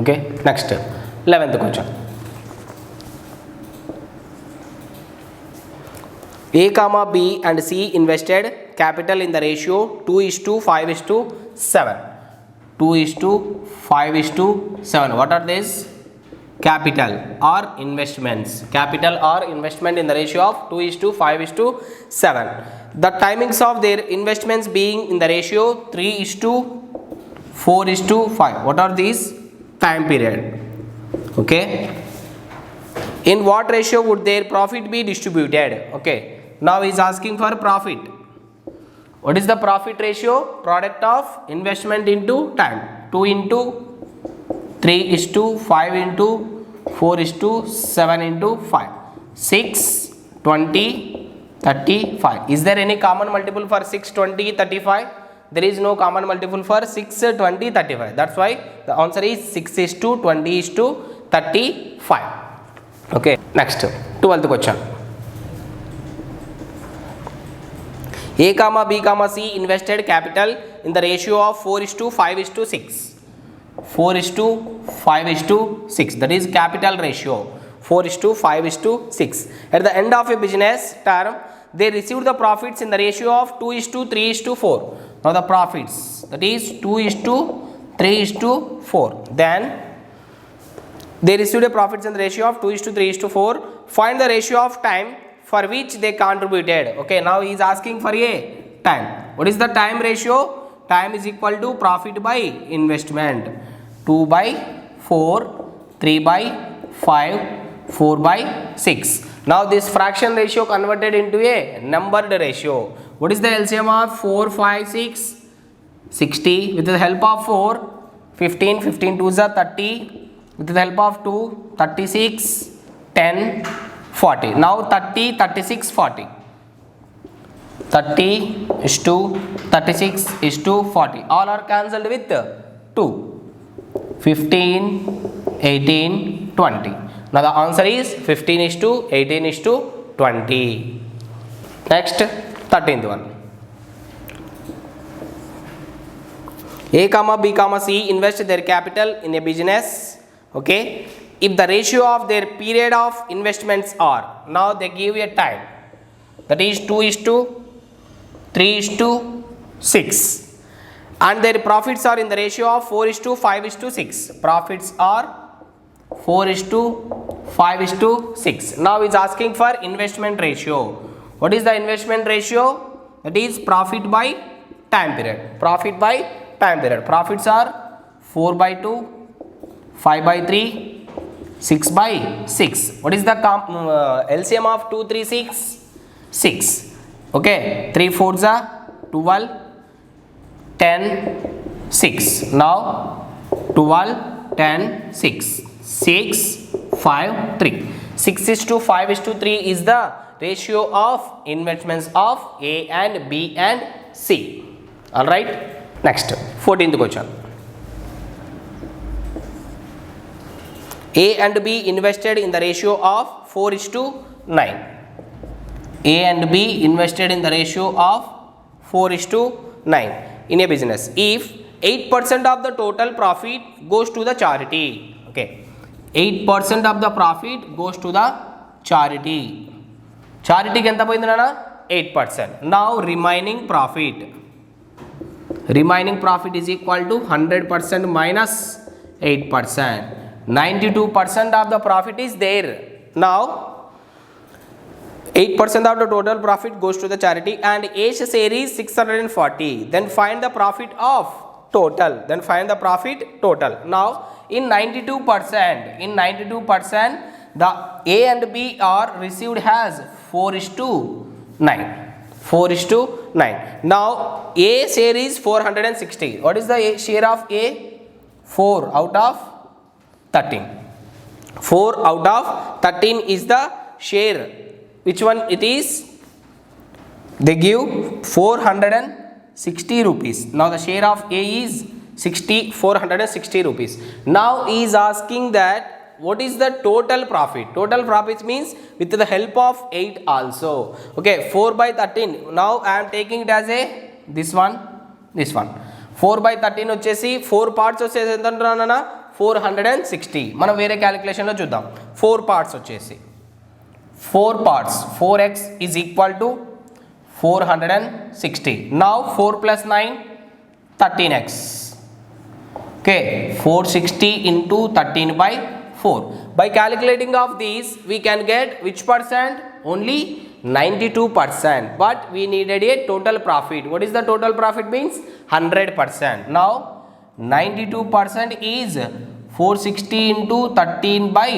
Okay, next 11th question. A comma B and C invested capital in the ratio 2:5:7. 2:5:7. What are these? Capital or investments. Capital or investment in the ratio of 2:5:7. The timings of their investments being in the ratio 3:4:5. What are these? Time period. Okay. In what ratio would their profit be distributed? Okay. Now he is asking for profit. What is the profit ratio? Product of investment into time. 2:3:5:4:7:5. 6, 20, 35. Is there any common multiple for 6, 20, 35? There is no common multiple for 6, 20, 35. That's why the answer is 6:20:35. Okay. Next, 12th question. A comma B comma C invested capital in the ratio of 4:5:6. 4:5:6. That is capital ratio. 4:5:6. At the end of a business term, they received the profits in the ratio of 2:3:4. Now the profits, that is 2:3:4. Then they received a profits in the ratio of 2:3:4. Find the ratio of time for which they contributed. Okay, now he is asking for a time. What is the time ratio? Time is equal to profit by investment. 2/4, 3/5, 4/6. Now this fraction ratio converted into a numbered ratio. What is the LCM of 4, 5, 6? 60. With the help of 4, 15, 15 2s are 30. With the help of 2, 36, 10, 40. Now 30, 36, 40. 30:36:40. All are cancelled with 2. 15, 18, 20. Now the answer is 15:18:20. Next, 13th one. A comma B comma C invest their capital in a business. Okay. If the ratio of their period of investments are, now they give a time, that is 2:3:6, and their profits are in the ratio of 4:5:6. Profits are 4:5:6. Now he is asking for investment ratio. What is the investment ratio? That is profit by time period. Profit by time period. Profits are 4/2, 5/3, 6/6. What is the LCM of 2, 3, 6? 6. Okay. 3 4s are 12, 10, 6. Now 12, 10, 6. 6, 5, 3. 6:5:3 is the ratio of investments of A and B and C. Alright. Next, 14th question. A and B invested in the ratio of 4:9. A and B invested in the ratio of 4:9 in a business. If 8% of the total profit goes to the charity. Okay. 8% of the profit goes to the charity. Charity ki enta poyindi nana? 8%. Now remaining profit. Remaining profit is equal to 100% minus 8%. 92% of the profit is there. Now 8% of the total profit goes to the charity and A's share is 640. Then find the profit of total. Then find the profit total. Now in 92%, the A and B are received as 4:9. 4:9. Now A share is 460. What is the share of A? 4 out of 13. 4 out of 13 is the share. Which one it is? They give 460 rupees. Now the share of A is 460 rupees. Now he is asking that what is the total profit? Total profit means with the help of 8 also. Okay, 4/13. Now I am taking it as a this one. 4/13 వచ్చేసి 4 parts వచ్చేసి ఎంత అంటున్నానా 460. మనం వేరే క్యాలిక్యులేషన్లో చూద్దాం. 4 parts వచ్చేసి 4 parts 4x is equal to 460. Now 4 plus 9 13x. Okay, 460 into 13 by 4. By calculating of these we can get which percent? Only 92%, but we needed a total profit. What is the total profit means? 100%. Now 92% is 460 into 13 by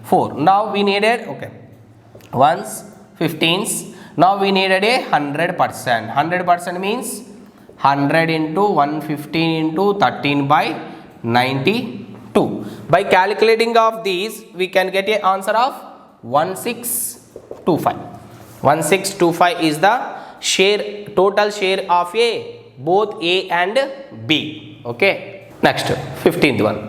4. Now we needed, okay, ones 15s. Now we needed a 100%. 100% means 100 into 115 into 13 by 92. By calculating of these we can get a answer of 1625. 1625 is the share, total share of A, both A and B. Okay, next 15th one.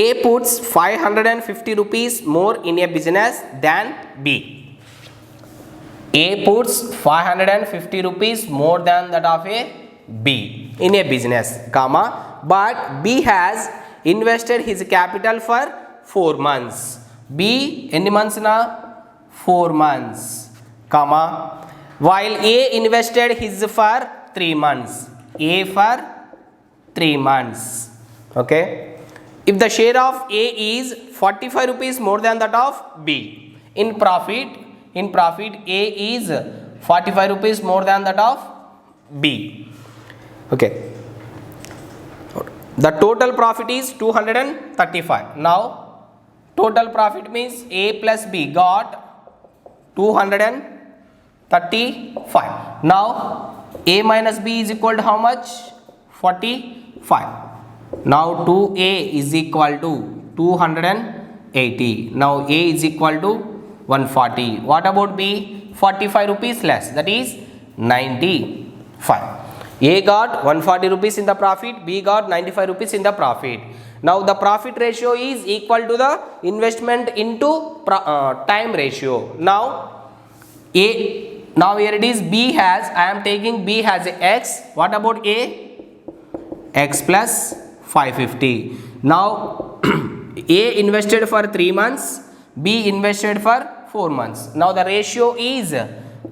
A puts 550 rupees more in a business than B. A puts 550 rupees more than that of a B in a business, comma, but B has invested his capital for 4 months. B any months na? 4 months, comma, while A invested his for 3 months. A for 3 months. Okay. If the share of A is 45 rupees more than that of B, in profit A is 45 rupees more than that of B. Okay, the total profit is 235. Now total profit means A plus B got 235. Now A minus B is equal to how much? 45. Now 2A is equal to 280. Now A is equal to 140. What about B? 45 rupees less, that is 95. A got 140 rupees in the profit, B got 95 rupees in the profit. Now the profit ratio is equal to the investment into time ratio. Now here it is, B has, I am taking B has a X. What about A? X plus 550. Now A invested for 3 months, B invested for 4 months. Now the ratio is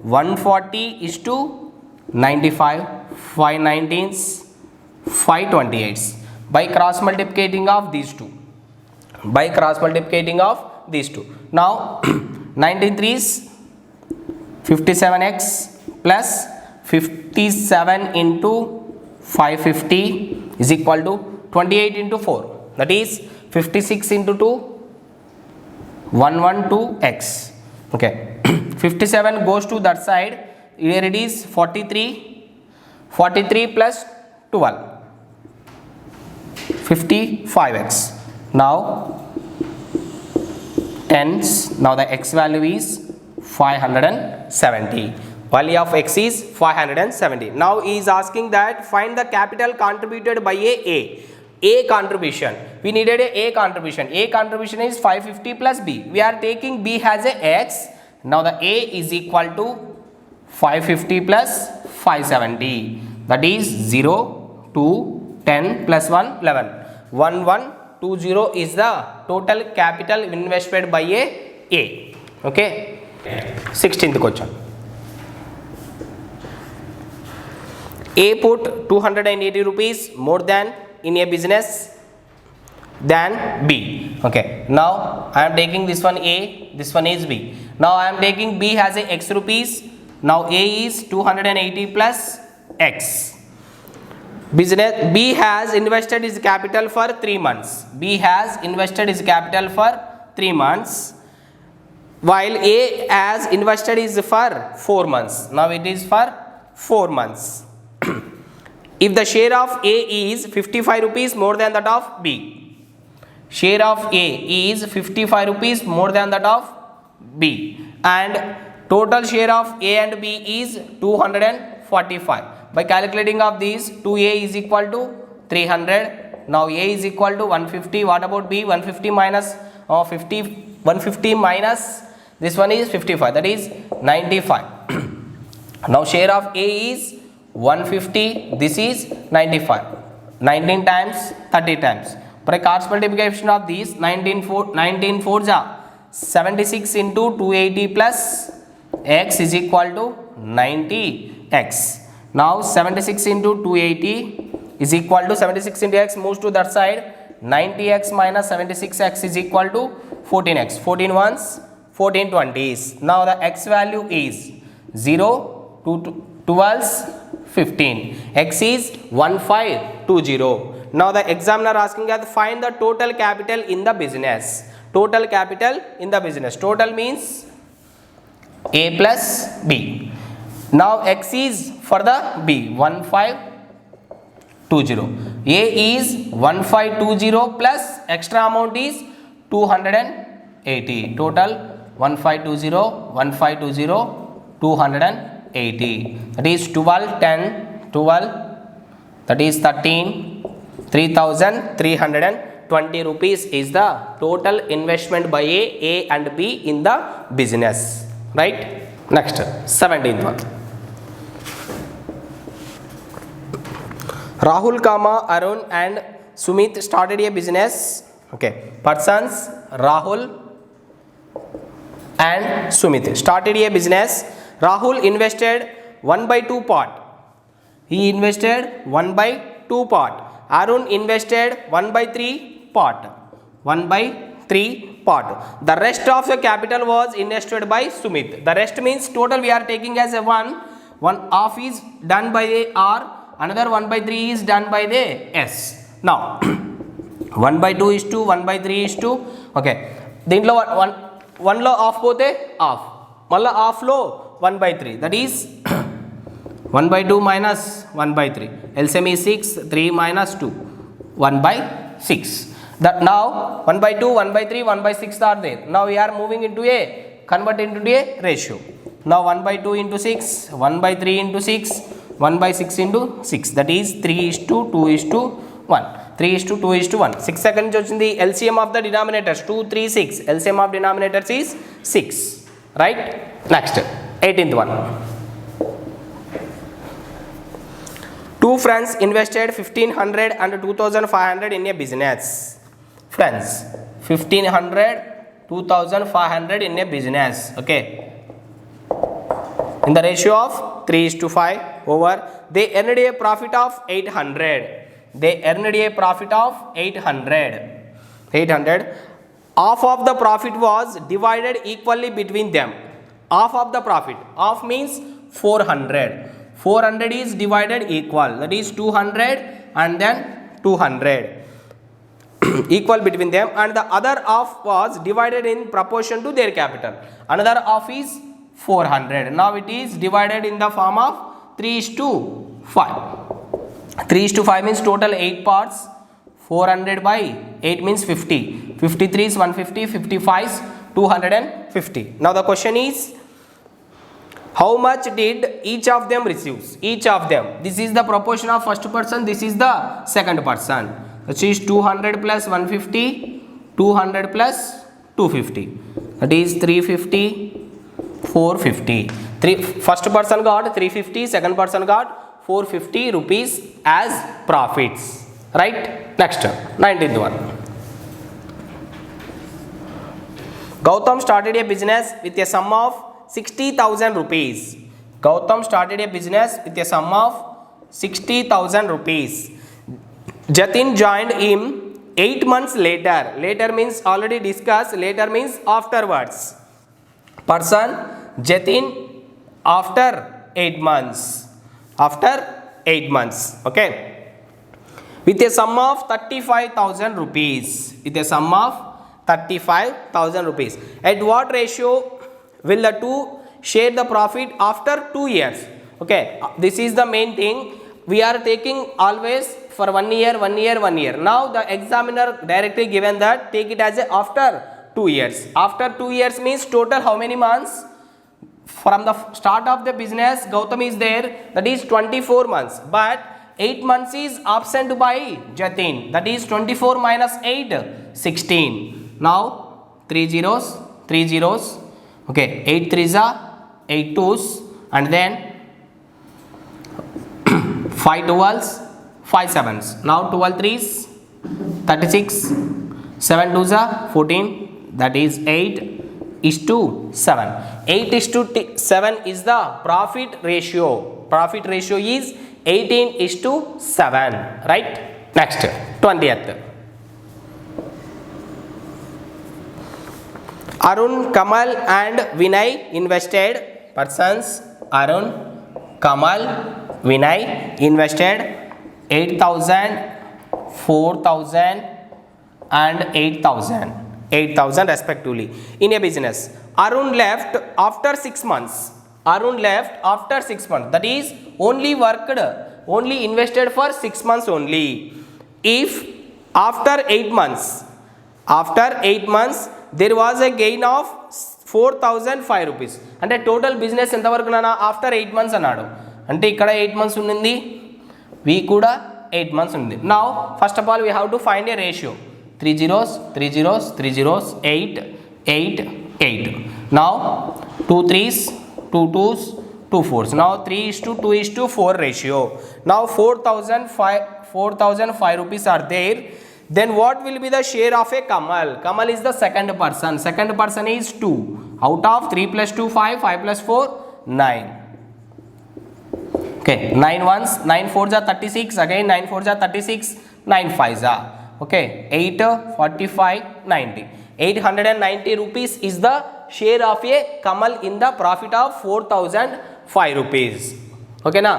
140 is to 95, 5 19s, 5 28s. By cross multiplicating of these two. Now 19 3s 57x plus 57 into 550 is equal to 28 into 4, that is 56 into 2, 112x. Okay, 57 goes to that side. Here it is 43 plus 12, 55x. Now tens. Now the x value is 570. Value of x is 570. Now he is asking that find the capital contributed by A contribution. We needed a contribution. A contribution is 550 plus B. We are taking B has a x. Now the A is equal to 550 plus 570. That is 0, 2, 10 plus 1, 11. 1120 is the total capital invested by A. Okay. 16th question. A put 280 rupees more than in a business than B. Okay, now I am taking this one A, this one is B. Now I am taking B has a x rupees. Now A is 280 plus x. Business B has invested his capital for 3 months. B has invested his capital for 3 months, while A has invested is for 4 months. Now it is for 4 months. If the share of A is 55 rupees more than that of B, share of A is 55 rupees more than that of B, and total share of A and B is 245. By calculating of these, 2A is equal to 300. Now A is equal to 150. What about B? 150 minus 150 minus this one is 55, that is 95. Now share of A is 150, this is 95. 19 times, 30 times. For a cross multiplication of these, 19 fours are 76 into 280 plus x is equal to 90x. Now 76 into 280 is equal to 76 into x moves to that side. 90x minus 76x is equal to 14x. 14 ones, 14 20s. Now the x value is 0 to 12's 15. X is 1520. Now the examiner asking us find the total capital in the business. Total capital in the business. Total means A plus B. Now x is for the B 1520. A is 1520 plus extra amount is 280. Total 1520, 280. That is 12, 10, 12. That is 13. 3,320 rupees is the total investment by A and B in the business. Right? Next, 17th one. Rahul, Arun and Sumit started a business. Okay. Persons Rahul and Sumit started a business. Rahul invested 1/2 part. He invested 1/2 part. Arun invested 1/3 part. 1/3 part. The rest of the capital was invested by Sumit. The rest means total we are taking as a 1. 1/2 is done by the R. Another 1/3 is done by the S. Now 1/2 is 2, 1/3 is 2. Okay. దీంట్లో 1 లో of పోతే of, మళ్ళీ of లో 1/3. That is 1/2 minus 1/3. LCM is 6. 3 minus 2. 1/6. That now 1/2, 1/3, 1/6 are there. Now we are moving into a convert into a ratio. Now 1/2 into 6, 1/3 into 6, 1/6 into 6. That is 3:2:1. 3:2:1. 6 seconds వచ్చింది. LCM of the denominators 2, 3, 6. LCM of denominators is 6. Right? Next, 18th one. Two friends invested 1,500 and 2,500 in a business. Friends, 1,500, 2,500 in a business. Okay. In the ratio of 3:5 over, they earned a profit of 800. They earned a profit of 800. 800. Half of the profit was divided equally between them. Half of the profit. Half means 400. 400 is divided equal. That is 200 and then 200. Equal between them, and the other half was divided in proportion to their capital. Another half is 400. Now it is divided in the form of 3:5. 3:5 means total 8 parts. 400 by 8 means 50. 53 is 150. 55 is 250. Now the question is, how much did each of them receive? Each of them. This is the proportion of first person. This is the second person. Which is 200 plus 150. 200 plus 250. That is 350. 450. First person got 350. Second person got 450 rupees as profits. Right? Next, 19th one. Gautam started a business with a sum of 60,000 rupees. Gautam started a business with a sum of 60,000 rupees. Jatin joined him 8 months later. Later means already discussed. Later means afterwards. Person Jatin after 8 months. After 8 months. Okay. With a sum of 35,000 rupees. With a sum of 35,000 rupees. At what ratio will the two share the profit after 2 years? Okay. This is the main thing. We are taking always for 1 year, 1 year, 1 year. Now the examiner directly given that take it as a after 2 years. After 2 years means total how many months? From the start of the business, Gautam is there, that is 24 months. But 8 months is absent by Jatin. That is 24 minus 8, 16. Now 3 zeros, 3 zeros. Okay, 8 threes are 8 twos, and then 5 12s, 5 7s. Now 12 3s, 36, 7 2s are 14, that is 8 is to 7. 8 is to 7 is the profit ratio. Profit ratio is 18 is to 7, right? Next, 20th. Arun, Kamal and Vinay invested persons. Arun, Kamal, Vinay invested 8,000, 4,000 and 8,000 respectively in a business. Arun left after 6 months. Arun left after 6 months. That is only invested for 6 months only. If after 8 months there was a gain of 4,005 rupees. అంటే total business ఎంతవరకు నానా after 8 months అన్నాడు. అంటే ఇక్కడ 8 months ఉండింది, వి కూడా 8 months ఉంది. Now first of all we have to find a ratio. 3 zeros, 3 zeros, 3 zeros, 8, 8, 8. Now 2 3s, 2 2s, 2 4s. Now 3 is to 2 is to 4 ratio. Now 4,005 rupees are there. Then what will be the share of a Kamal? Kamal is the second person. Second person is 2. Out of 3 plus 2 5, 5 plus 4 9. Okay, 9 ones, 9 fours are 36. Again 9 fours are 36, 9 fives are. Okay, 8 45 90. 890 rupees is the share of a Kamal in the profit of 4,005 rupees. Okay na?